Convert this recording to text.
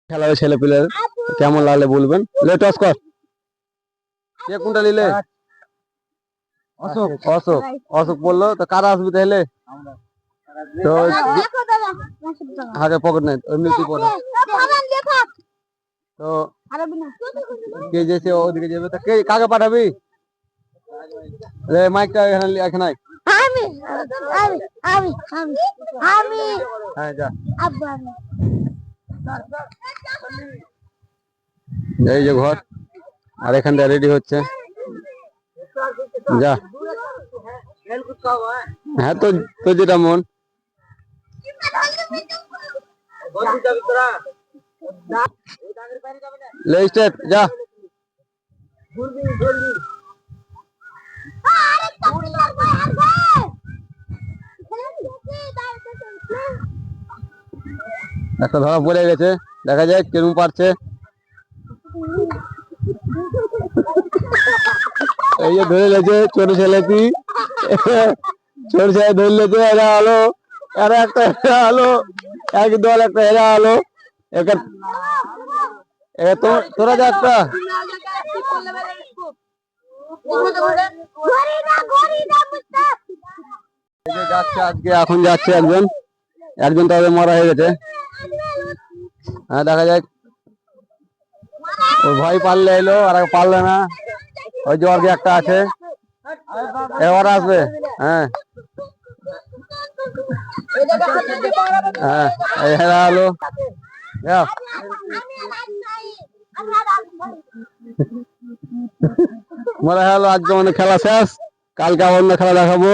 খেলা ছেলে পেলের কেমন লাগলে বলবেন। লে টস কর, কে কোনটা নিলে? অশোক। অশোক অশোক বললো তো কারা আসবে তাহলে? তো হাতে পকেট নাই এমনি তুই পড়া। তো কে যেছে ওদিকে যাবে, তো কে কাকে পাঠাবি? মাইকটা এখানে এখানে আয়। আমি আমি আমি আমি আমি হ্যাঁ যা। আব্বু আমি এই যে ঘর, আর এখানটা রেডি হচ্ছে। যা। হ্যাঁ তো তো যেটা মন। লে স্টার্ট যা। একটা ধরা পড়ে গেছে, দেখা যাক কিরকম পারছে। এই যে ধরে লেছে ছোট ছেলে, কি ছোট ছেলে ধরে লেছে। এরা আলো, আর একটা হেরা আলো, এক দল একটা হেরা আলো। তোরা যা একটা যাচ্ছে আজকে, এখন যাচ্ছে একজন, একজন তাদের মারা হয়ে গেছে। হ্যাঁ দেখা যাক, ওই ভাই পারলে এলো আর পারলে না। ওই যে আর একটা আছে, এবার আসবে। হ্যাঁ হ্যাঁ এই হেরা আলো। মনে হলো আজকে মানে খেলা শেষ, কালকে আবার অন্য খেলা দেখাবো।